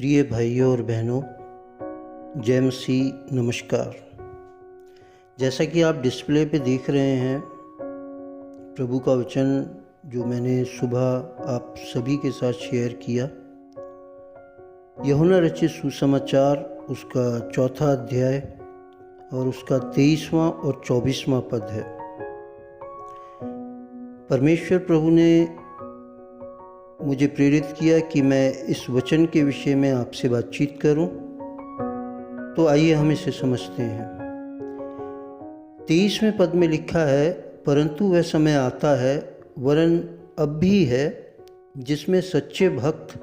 प्रिय भाइयों और बहनों, जय मसीह, नमस्कार। जैसा कि आप डिस्प्ले पे देख रहे हैं, प्रभु का वचन जो मैंने सुबह आप सभी के साथ शेयर किया, यूहन्ना रचित सुसमाचार उसका 4था अध्याय और उसका 23वां और 24वां पद है। परमेश्वर प्रभु ने मुझे प्रेरित किया कि मैं इस वचन के विषय में आपसे बातचीत करूं, तो आइए हम इसे समझते हैं। 23वें पद में लिखा है, परंतु वह समय आता है, वरन अब भी है, जिसमें सच्चे भक्त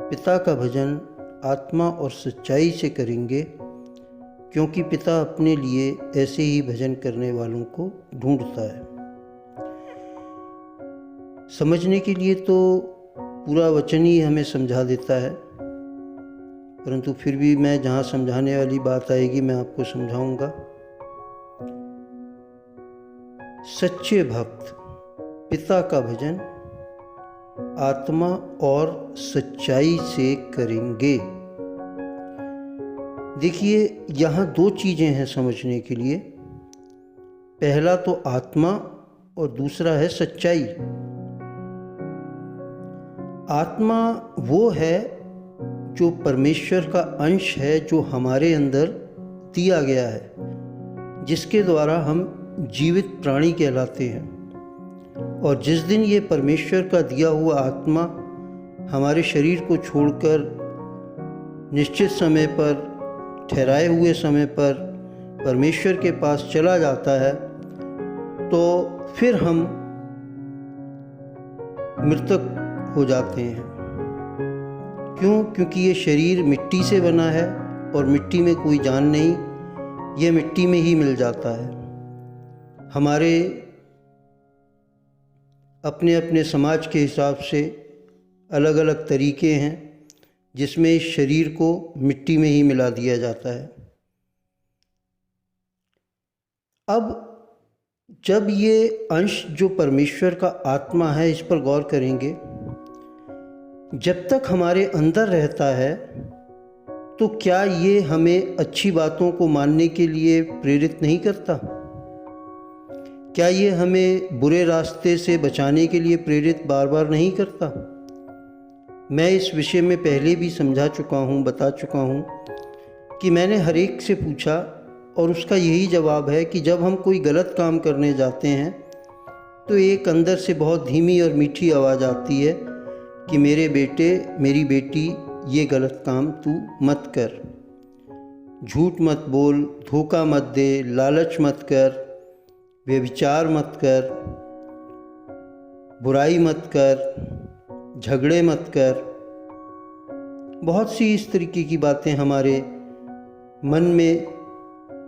पिता का भजन आत्मा और सच्चाई से करेंगे, क्योंकि पिता अपने लिए ऐसे ही भजन करने वालों को ढूंढता है। समझने के लिए तो पूरा वचन ही हमें समझा देता है, परंतु फिर भी मैं जहाँ समझाने वाली बात आएगी मैं आपको समझाऊंगा। सच्चे भक्त पिता का भजन आत्मा और सच्चाई से करेंगे। देखिए, यहाँ दो चीज़ें हैं समझने के लिए। पहला तो आत्मा और दूसरा है सच्चाई। आत्मा वो है जो परमेश्वर का अंश है, जो हमारे अंदर दिया गया है, जिसके द्वारा हम जीवित प्राणी कहलाते हैं। और जिस दिन ये परमेश्वर का दिया हुआ आत्मा हमारे शरीर को छोड़कर निश्चित समय पर, ठहराए हुए समय पर परमेश्वर के पास चला जाता है, तो फिर हम मृतक हो जाते हैं। क्यों? क्योंकि ये शरीर मिट्टी से बना है और मिट्टी में कोई जान नहीं, ये मिट्टी में ही मिल जाता है। हमारे अपने अपने समाज के हिसाब से अलग अलग तरीके हैं जिसमें इस शरीर को मिट्टी में ही मिला दिया जाता है। अब जब ये अंश जो परमेश्वर का आत्मा है, इस पर गौर करेंगे, जब तक हमारे अंदर रहता है तो क्या ये हमें अच्छी बातों को मानने के लिए प्रेरित नहीं करता? क्या ये हमें बुरे रास्ते से बचाने के लिए प्रेरित बार बार नहीं करता? मैं इस विषय में पहले भी समझा चुका हूँ, बता चुका हूँ कि मैंने हर एक से पूछा और उसका यही जवाब है कि जब हम कोई गलत काम करने जाते हैं तो एक अंदर से बहुत धीमी और मीठी आवाज़ आती है कि मेरे बेटे, मेरी बेटी, ये गलत काम तू मत कर, झूठ मत बोल, धोखा मत दे, लालच मत कर, व्यभिचार मत कर, बुराई मत कर, झगड़े मत कर। बहुत सी इस तरीके की बातें हमारे मन में,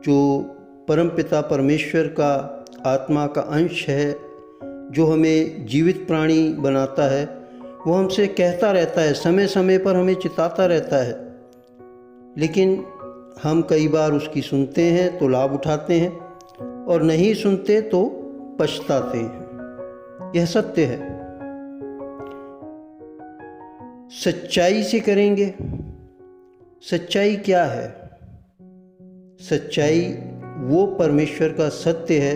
जो परमपिता परमेश्वर का आत्मा का अंश है, जो हमें जीवित प्राणी बनाता है, वो हमसे कहता रहता है, समय समय पर हमें चिताता रहता है। लेकिन हम कई बार उसकी सुनते हैं तो लाभ उठाते हैं और नहीं सुनते तो पछताते हैं। यह सत्य है। सच्चाई से करेंगे। सच्चाई क्या है? सच्चाई वो परमेश्वर का सत्य है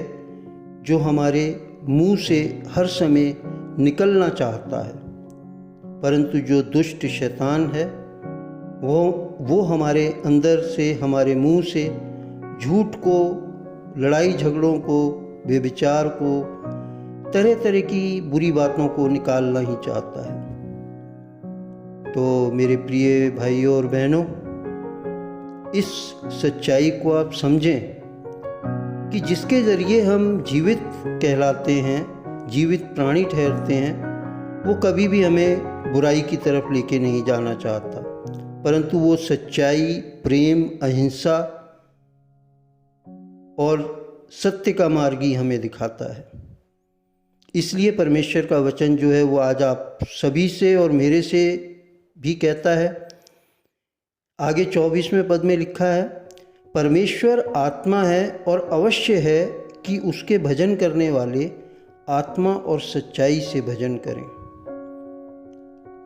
जो हमारे मुंह से हर समय निकलना चाहता है, परंतु जो दुष्ट शैतान है वो हमारे अंदर से, हमारे मुंह से झूठ को, लड़ाई झगड़ों को, व्यभिचार को, तरह तरह की बुरी बातों को निकालना ही चाहता है। तो मेरे प्रिय भाइयों और बहनों, इस सच्चाई को आप समझें कि जिसके ज़रिए हम जीवित कहलाते हैं, जीवित प्राणी ठहरते हैं, वो कभी भी हमें बुराई की तरफ लेके नहीं जाना चाहता, परंतु वो सच्चाई, प्रेम, अहिंसा और सत्य का मार्ग ही हमें दिखाता है। इसलिए परमेश्वर का वचन जो है वो आज आप सभी से और मेरे से भी कहता है। आगे 24वें पद में लिखा है, परमेश्वर आत्मा है और अवश्य है कि उसके भजन करने वाले आत्मा और सच्चाई से भजन करें।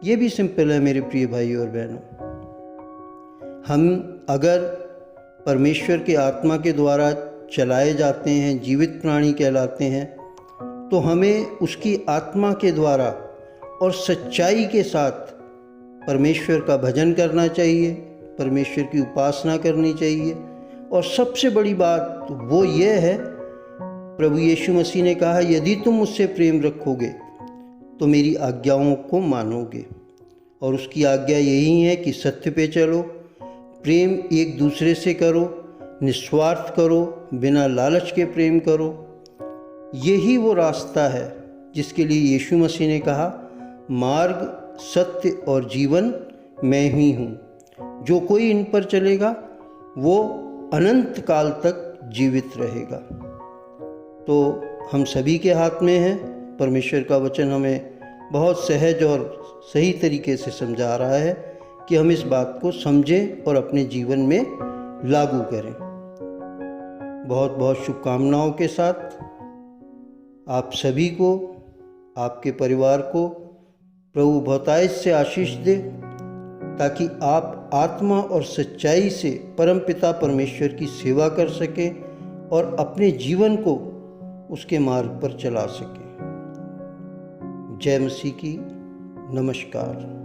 ये भी सिंपल है मेरे प्रिय भाई और बहनों। हम अगर परमेश्वर के आत्मा के द्वारा चलाए जाते हैं, जीवित प्राणी कहलाते हैं, तो हमें उसकी आत्मा के द्वारा और सच्चाई के साथ परमेश्वर का भजन करना चाहिए, परमेश्वर की उपासना करनी चाहिए। और सबसे बड़ी बात वो ये है, प्रभु यीशु मसीह ने कहा, यदि तुम मुझसे प्रेम रखोगे तो मेरी आज्ञाओं को मानोगे। और उसकी आज्ञा यही है कि सत्य पे चलो, प्रेम एक दूसरे से करो, निस्वार्थ करो, बिना लालच के प्रेम करो। यही वो रास्ता है जिसके लिए यीशु मसीह ने कहा, मार्ग, सत्य और जीवन मैं ही हूँ। जो कोई इन पर चलेगा वो अनंत काल तक जीवित रहेगा। तो हम सभी के हाथ में है। परमेश्वर का वचन हमें बहुत सहज और सही तरीके से समझा रहा है कि हम इस बात को समझें और अपने जीवन में लागू करें। बहुत बहुत शुभकामनाओं के साथ आप सभी को, आपके परिवार को प्रभु बहुतायत से आशीष दे, ताकि आप आत्मा और सच्चाई से परमपिता परमेश्वर की सेवा कर सकें और अपने जीवन को उसके मार्ग पर चला सकें। जय मसीह की। नमस्कार।